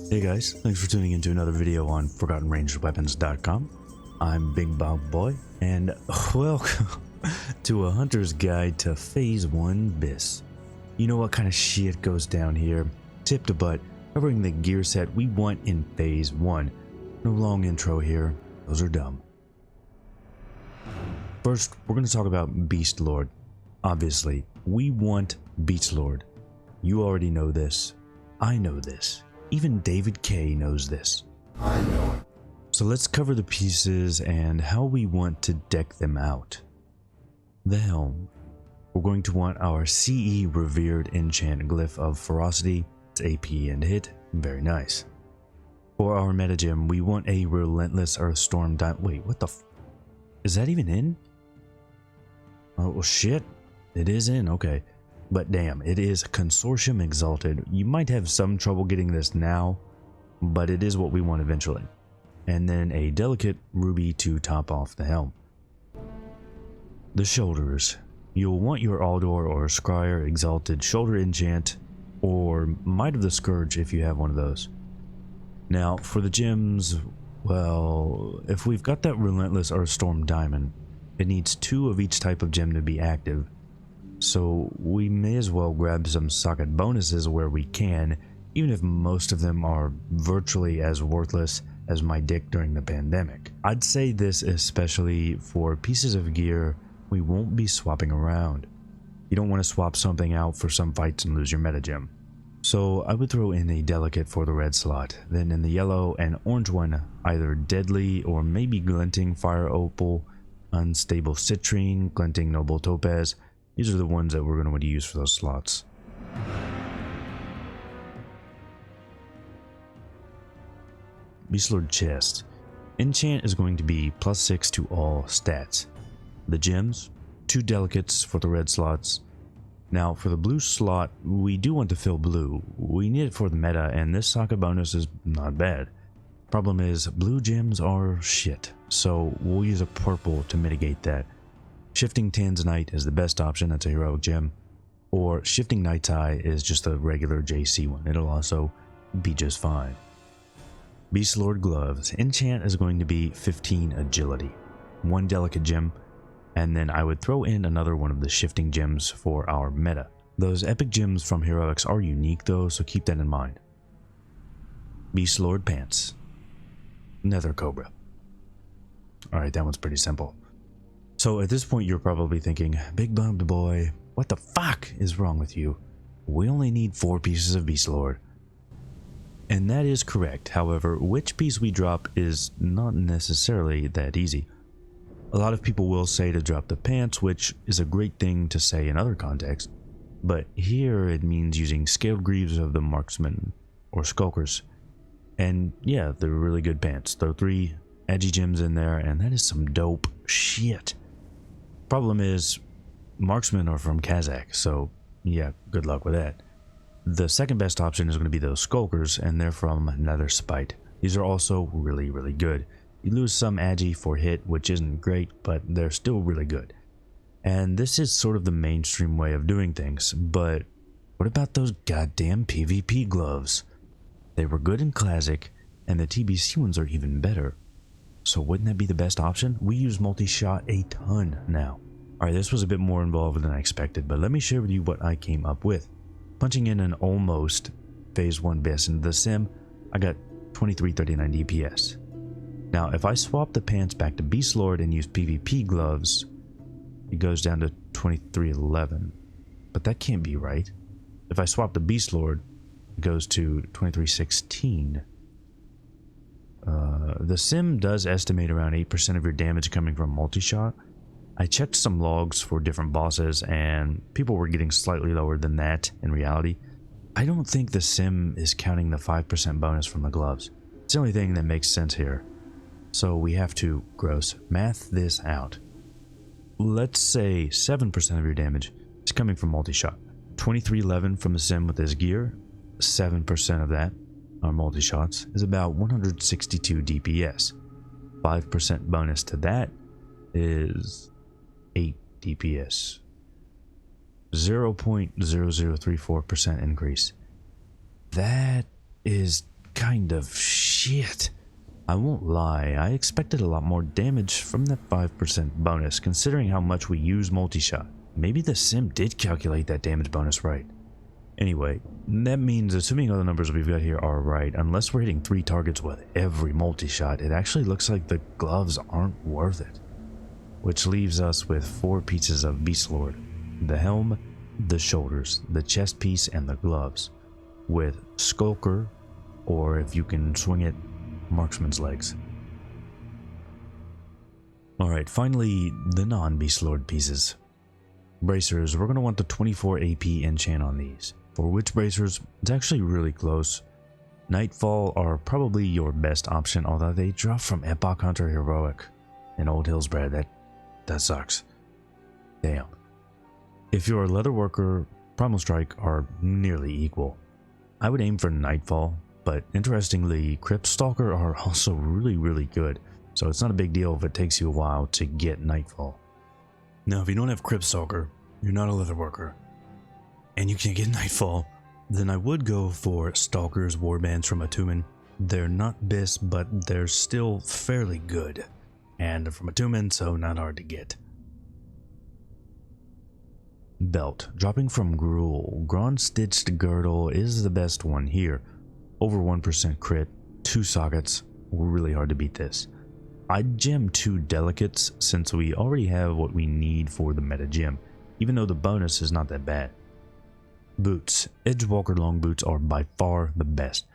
Hey guys, thanks for tuning into another video on ForgottenRangedWeapons.com. I'm Bigbobbedboi, and welcome to a hunter's guide to Phase 1 BIS. You know what kind of shit goes down here? Tip to butt, covering the gear set we want in Phase 1. No long intro here, those are dumb. First, we're going to talk about Beast Lord. Obviously, we want Beast Lord. You already know this. I know this. Even David K knows this. I know it. So let's cover the pieces and how we want to deck them out. The helm. We're going to want our CE revered enchant glyph of ferocity. It's AP and hit. Very nice. For our metagem, we want a relentless Earthstorm Wait, what the is that even in? Oh well, shit. It is in, okay. But damn, it is Consortium Exalted. You might have some trouble getting this now, but it is what we want eventually. And then a delicate ruby to top off the helm. The shoulders. You'll want your Aldor or Scryer Exalted shoulder enchant, or Might of the Scourge if you have one of those. Now, for the gems, well, if we've got that Relentless Earthstorm Diamond, it needs 2 of each type of gem to be active. So we may as well grab some socket bonuses where we can, even if most of them are virtually as worthless as my dick during the pandemic. I'd say this especially for pieces of gear we won't be swapping around. You don't want to swap something out for some fights and lose your metagem. So I would throw in a delicate for the red slot, then in the yellow and orange one, either deadly or maybe glinting fire opal, unstable citrine, glinting noble topaz. These are the ones that we're going to want to use for those slots. Beast Lord chest. Enchant is going to be +6 to all stats. The gems, 2 delicates for the red slots. Now for the blue slot, we do want to fill blue. We need it for the meta, and this socket bonus is not bad. Problem is, blue gems are shit, so we'll use a purple to mitigate that. Shifting Tanzanite is the best option, that's a heroic gem. Or Shifting Night's Eye is just a regular JC one, it'll also be just fine. Beast Lord gloves. Enchant is going to be 15 agility, 1 delicate gem, and then I would throw in another one of the shifting gems for our meta. Those epic gems from heroics are unique though, so keep that in mind. Beast Lord pants. Nether Cobra. Alright, that one's pretty simple. So at this point you're probably thinking, Bigbobbedboi, what the fuck is wrong with you? We only need 4 pieces of Beast Lord. And that is correct, however, which piece we drop is not necessarily that easy. A lot of people will say to drop the pants, which is a great thing to say in other contexts, but here it means using Scaled Greaves of the Marksman, or Skulkers. And yeah, they're really good pants. Throw 3 edgy gems in there, and that is some dope shit. Problem is, marksmen are from Kazakh, so yeah, good luck with that. The second best option is going to be those Skulkers, and they're from Nether Spite. These are also really, really good. You lose some agi for hit, which isn't great, but they're still really good. And this is sort of the mainstream way of doing things, but what about those goddamn PvP gloves? They were good in Classic, and the TBC ones are even better. So wouldn't that be the best option? We use multi-shot a ton now. Alright, this was a bit more involved than I expected, but let me share with you what I came up with. Punching in an almost Phase 1 BIS into the sim, I got 2339 DPS. Now if I swap the pants back to Beast Lord and use PvP gloves, it goes down to 2311. But that can't be right. If I swap the Beast Lord, it goes to 2316. The sim does estimate around 8% of your damage coming from multi-shot. I checked some logs for different bosses and people were getting slightly lower than that in reality. I don't think the sim is counting the 5% bonus from the gloves. It's the only thing that makes sense here. So we have to gross math this out. Let's say 7% of your damage is coming from multi-shot. 2311 from the sim with his gear, 7% of that, our multi-shots, is about 162 DPS. 5% bonus to that is 8 DPS. 0.0034% increase. That is kind of shit. I won't lie, I expected a lot more damage from that 5% bonus considering how much we use multi-shot. Maybe the sim did calculate that damage bonus right. Anyway, that means assuming all the numbers we've got here are right, unless we're hitting 3 targets with every multi-shot, it actually looks like the gloves aren't worth it. Which leaves us with 4 pieces of Beast Lord. The helm, the shoulders, the chest piece, and the gloves. With Skulker, or if you can swing it, Marksman's legs. Alright, finally, the non-Beast Lord pieces. Bracers, we're going to want the 24 AP enchant on these. For witch bracers, it's actually really close. Nightfall are probably your best option, although they drop from Epoch Hunter Heroic. And Old Hillsbred, that sucks. Damn. If you're a Leatherworker, Primal Strike are nearly equal. I would aim for Nightfall, but interestingly, Crypt Stalker are also really good, so it's not a big deal if it takes you a while to get Nightfall. Now, if you don't have Crypt Stalker, you're not a Leatherworker, and you can't get Nightfall, then I would go for Stalker's Warbands from Atumen. They're not BIS, but they're still fairly good, and from Atumen, so not hard to get. Belt, dropping from Gruul. Grand Stitched Girdle is the best one here. Over 1% crit, 2 sockets, really hard to beat this. I'd gem 2 Delicates since we already have what we need for the meta gem, even though the bonus is not that bad. Boots, Edgewalker long boots are by far the best.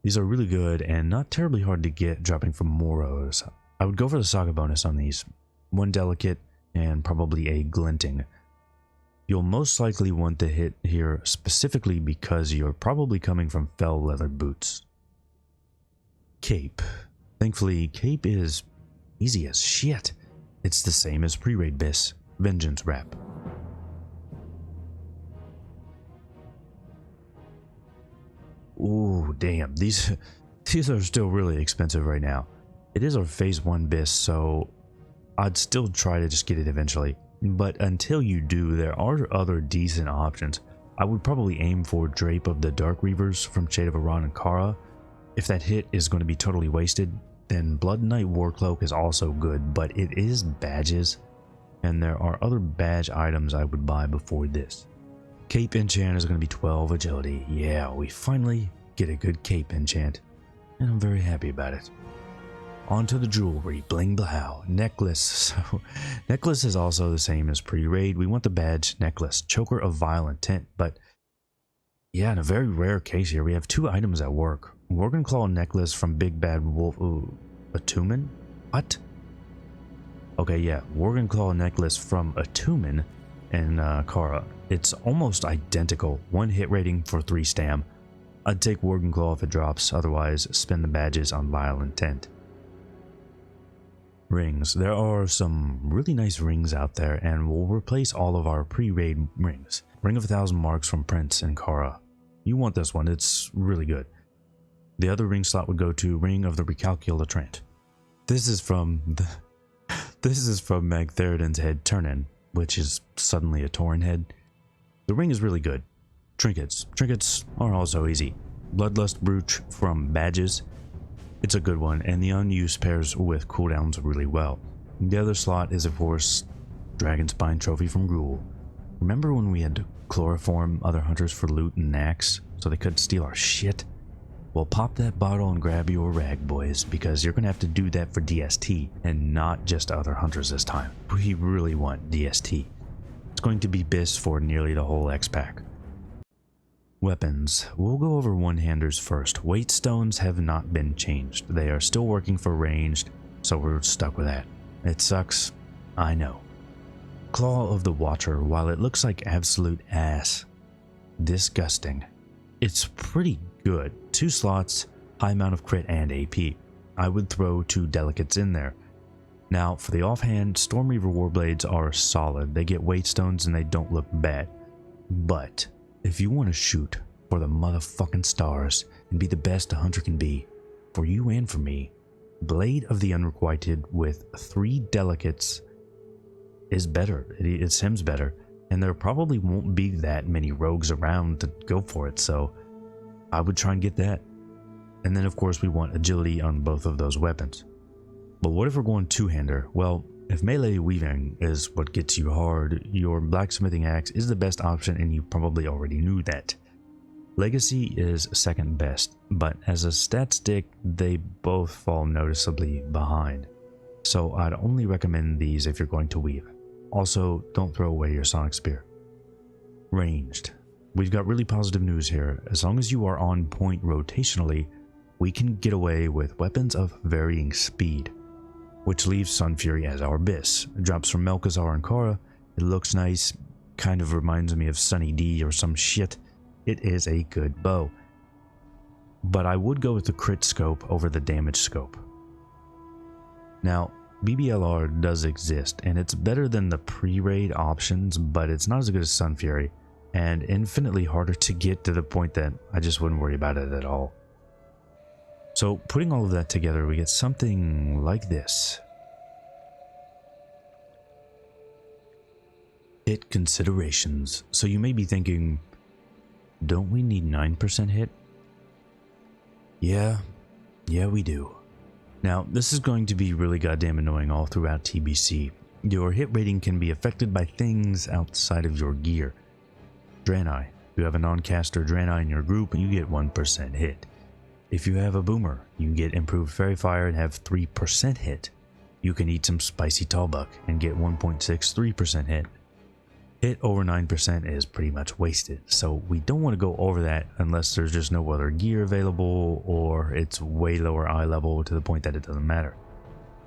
These are really good and not terribly hard to get, dropping from Moros. I would go for the socket bonus on these. 1 Delicate and probably a Glinting. You'll most likely want to hit here specifically because you're probably coming from fell leather boots. Cape. Thankfully, Cape is easy as shit. It's the same as pre-raid BIS, Vengeance Wrap. Ooh, damn, these are still really expensive right now. It is our phase 1 BIS, so I'd still try to just get it eventually. But until you do, there are other decent options. I would probably aim for Drape of the Dark Reavers from Shade of Iran and Kara. If that hit is going to be totally wasted, then Blood Knight Warcloak is also good, but it is badges, and there are other badge items I would buy before this. Cape enchant is going to be 12 agility. Yeah, we finally get a good cape enchant, and I'm very happy about it. On to the jewelry, bling blow, necklace. So, necklace is also the same as pre-raid. We want the badge necklace, choker of vile intent, but yeah, in a very rare case here, we have 2 items at work. Worgen Claw necklace from Big Bad Wolf, Atumen? What? Okay, yeah, Worgen Claw necklace from Atumen and Kara. It's almost identical, 1 hit rating for 3 stam. I'd take Worgen Claw if it drops, otherwise spend the badges on vile intent. Rings. There are some really nice rings out there, and we'll replace all of our pre-raid rings. Ring of 1,000 marks from Prince and Kara. You want this one, it's really good. The other ring slot would go to Ring of the Recalculatrant. This is from Magtheridon's head Turnin, which is suddenly a Tauren head. The ring is really good. Trinkets. Trinkets are also easy. Bloodlust Brooch from Badges. It's a good one, and the unused pairs with cooldowns really well. The other slot is, of course, Dragon Spine Trophy from Gruul. Remember when we had to chloroform other hunters for loot and axe so they couldn't steal our shit? Well, pop that bottle and grab your rag, boys, because you're going to have to do that for DST, and not just other hunters this time. We really want DST. It's going to be BIS for nearly the whole X-Pack. Weapons. We'll go over one-handers first. Weight stones have not been changed. They are still working for ranged, so we're stuck with that. It sucks, I know. Claw of the Watcher, while it looks like absolute ass, disgusting. It's pretty good. 2 slots, high amount of crit and AP. I would throw 2 Delicates in there. Now, for the offhand, Storm Reaver Warblades are solid. They get weight stones and they don't look bad. But if you want to shoot for the motherfucking stars and be the best a hunter can be, for you and for me, Blade of the Unrequited with 3 Delicates is better. It sims better, and there probably won't be that many rogues around to go for it, so I would try and get that. And then of course we want agility on both of those weapons. But what if we're going two-hander? Well, if melee weaving is what gets you hard, your blacksmithing axe is the best option, and you probably already knew that. Legacy is second best, but as a stat stick, they both fall noticeably behind. So I'd only recommend these if you're going to weave. Also, don't throw away your sonic spear. Ranged. We've got really positive news here. As long as you are on point rotationally, we can get away with weapons of varying speed, which leaves Sun Fury as our BIS. It drops from Melkazar and Kara. It looks nice, kind of reminds me of Sunny D or some shit. It is a good bow. But I would go with the crit scope over the damage scope. Now, BBLR does exist, and it's better than the pre-raid options, but it's not as good as Sun Fury, and infinitely harder to get, to the point that I just wouldn't worry about it at all. So putting all of that together, we get something like this. Hit considerations. So you may be thinking, don't we need 9% hit? Yeah we do. Now, this is going to be really goddamn annoying all throughout TBC. Your hit rating can be affected by things outside of your gear. Draenei. If you have a non-caster Draenei in your group, you get 1% hit. If you have a boomer, you get improved fairy fire and have 3% hit. You can eat some spicy tallbuck and get 1.63% hit. Hit over 9% is pretty much wasted, so we don't want to go over that unless there's just no other gear available or it's way lower eye level to the point that it doesn't matter.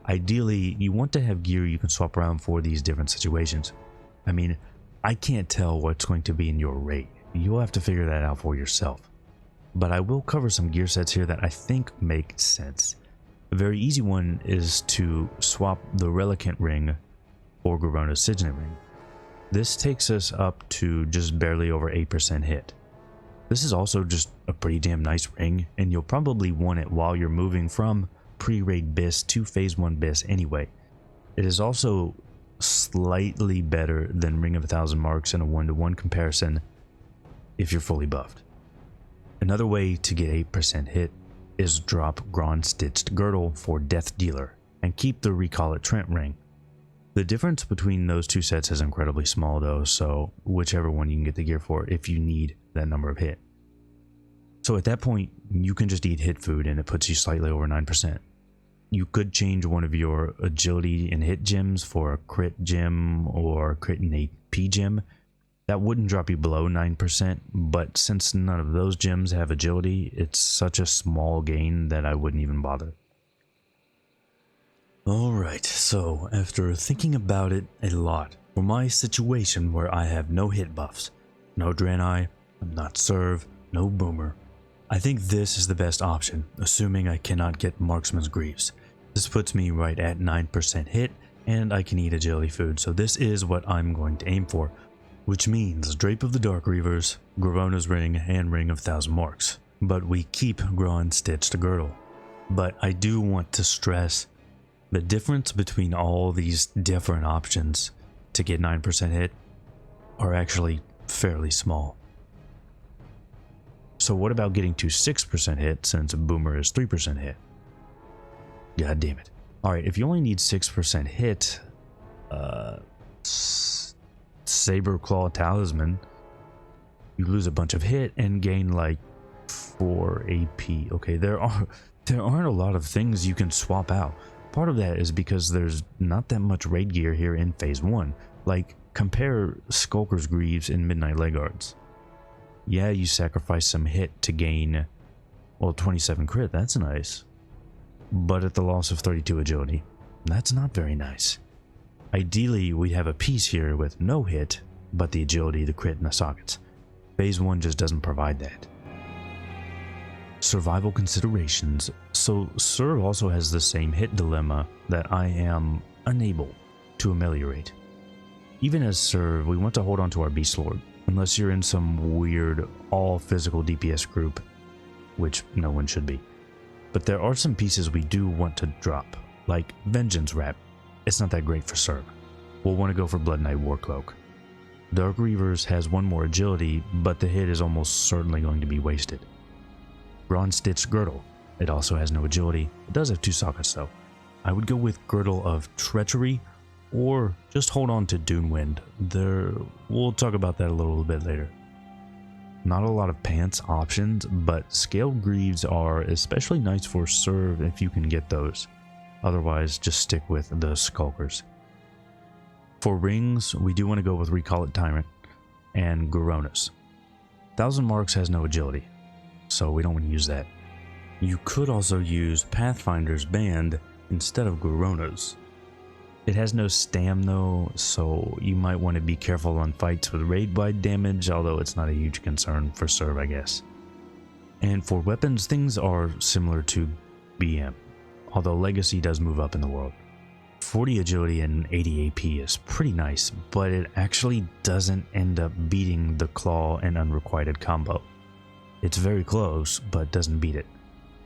Ideally, you want to have gear you can swap around for these different situations. I mean, I can't tell what's going to be in your raid. You'll have to figure that out for yourself. But I will cover some gear sets here that I think make sense. A very easy one is to swap the Relicant Ring for Garona's Signet Ring. This takes us up to just barely over 8% hit. This is also just a pretty damn nice ring, and you'll probably want it while you're moving from pre-raid BIS to Phase 1 BIS anyway. It is also slightly better than Ring of 1,000 Marks in a 1-to-1 comparison if you're fully buffed. Another way to get 8% hit is drop Gron Stitched Girdle for Death Dealer and keep the Recall It Trent ring. The difference between those two sets is incredibly small though, so whichever one you can get the gear for if you need that number of hit. So at that point, you can just eat hit food and it puts you slightly over 9%. You could change one of your agility and hit gems for a crit gem or crit and AP gem. That wouldn't drop you below 9%, but since none of those gems have agility, it's such a small gain that I wouldn't even bother. Alright, so after thinking about it a lot, for my situation where I have no hit buffs, no Draenei, I'm not Serve, no Boomer, I think this is the best option, assuming I cannot get Marksman's Greaves. This puts me right at 9% hit, and I can eat agility food, so this is what I'm going to aim for. Which means Drape of the Dark Reavers, Garona's Ring, and Ring of 1,000 Marks. But we keep Gron Stitched Girdle. But I do want to stress the difference between all these different options to get 9% hit are actually fairly small. So what about getting to 6% hit since a Boomer is 3% hit? God damn it. Alright, if you only need 6% hit, Saber Claw Talisman, you lose a bunch of hit and gain like 4 AP. Okay, there aren't a lot of things you can swap out. Part of that is because there's not that much raid gear here in Phase 1. Like, compare Skulker's Greaves and Midnight Legguards. Yeah, you sacrifice some hit to gain, well, 27 crit, that's nice. But at the loss of 32 agility, that's not very nice. Ideally, we have a piece here with no hit, but the agility, the crit, and the sockets. Phase 1 just doesn't provide that. Survival considerations. So Serve also has the same hit dilemma that I am unable to ameliorate. Even as Serve, we want to hold on to our Beast Lord, unless you're in some weird all-physical DPS group, which no one should be. But there are some pieces we do want to drop, like Vengeance Wrap. It's not that great for Serve. We'll want to go for Blood Knight Warcloak. Dark Reavers has one more agility, but the hit is almost certainly going to be wasted. Gron Stitched Girdle. It also has no agility. It does have 2 sockets though. I would go with Girdle of Treachery, or just hold on to Dune Wind. We'll talk about that a little bit later. Not a lot of pants options, but Scaled Greaves are especially nice for serve if you can get those. Otherwise, just stick with the Skulkers. For rings, we do want to go with Recall It Tyrant and Goronas. 1000 Marks has no agility, so we don't want to use that. You could also use Pathfinder's Band instead of Goronas. It has no stam though, so you might want to be careful on fights with raid-wide damage, although it's not a huge concern for serve, I guess. And for weapons, things are similar to BM, although Legacy does move up in the world. 40 agility and 80 AP is pretty nice, but it actually doesn't end up beating the Claw and Unrequited combo. It's very close, but doesn't beat it,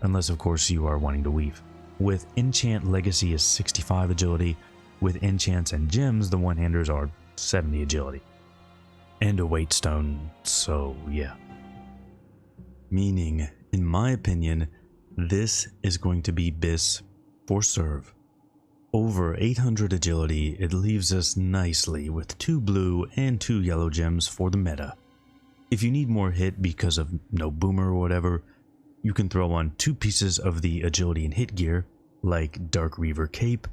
unless of course you are wanting to weave. With Enchant, Legacy is 65 agility. With enchants and gems, the one-handers are 70 agility. And a weight stone, so yeah. Meaning, in my opinion, this is going to be BIS for serve. Over 800 agility, it leaves us nicely with 2 blue and 2 yellow gems for the meta. If you need more hit because of no boomer or whatever, you can throw on 2 pieces of the agility and hit gear, like Dark Reaver Cape,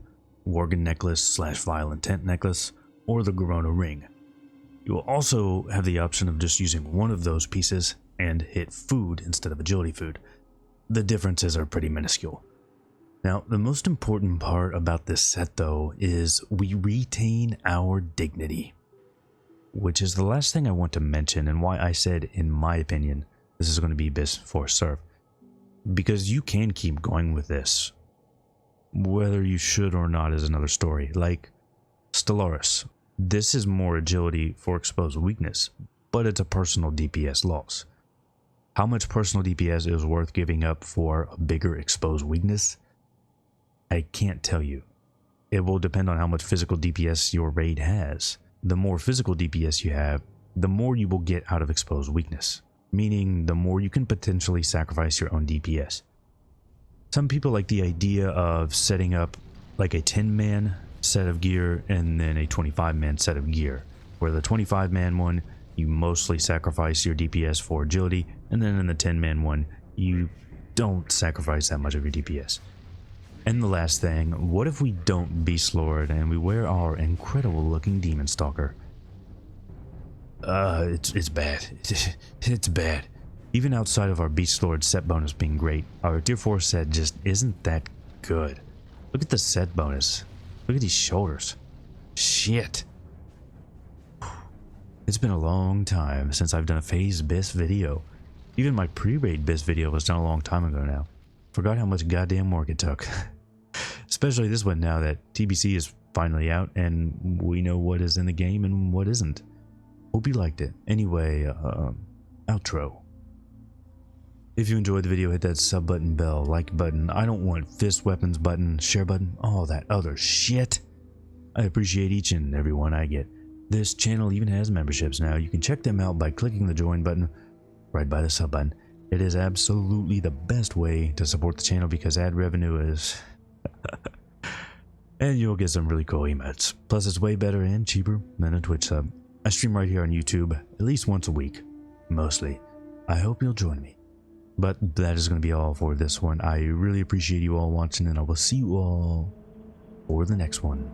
Worgen Necklace / Violent Tent Necklace, or the Gorona Ring. You will also have the option of just using one of those pieces and hit food instead of agility food. The differences are pretty minuscule. Now, the most important part about this set though is we retain our dignity, which is the last thing I want to mention and why I said, in my opinion, this is going to be BIS for serve. Because you can keep going with this. Whether you should or not is another story. Like Stellaris. This is more agility for exposed weakness, but it's a personal DPS loss. How much personal DPS is worth giving up for a bigger exposed weakness? I can't tell you. It will depend on how much physical DPS your raid has. The more physical DPS you have, the more you will get out of exposed weakness. Meaning, the more you can potentially sacrifice your own DPS. Some people like the idea of setting up like a 10-man set of gear and then a 25-man set of gear, where the 25-man one, you mostly sacrifice your DPS for agility, and then in the 10-man one, you don't sacrifice that much of your DPS. And the last thing, what if we don't Beast Lord and we wear our incredible looking Demon Stalker? It's bad. It's bad. Even outside of our Beast Lord set bonus being great, our tier 4 set just isn't that good. Look at the set bonus. Look at these shoulders. Shit. It's been a long time since I've done a phase BIS video. Even my pre-raid BIS video was done a long time ago now. Forgot how much goddamn work it took. Especially this one now that TBC is finally out and we know what is in the game and what isn't. Hope you liked it. Anyway, outro. If you enjoyed the video, hit that sub button, bell, like button, I don't want fist weapons button, share button, all that other shit. I appreciate each and every one I get. This channel even has memberships now. You can check them out by clicking the join button right by the sub button. It is absolutely the best way to support the channel because ad revenue is... and you'll get some really cool emotes. Plus it's way better and cheaper than a Twitch sub. I stream right here on YouTube at least once a week, mostly. I hope you'll join me. But that is going to be all for this one. I really appreciate you all watching and I will see you all for the next one.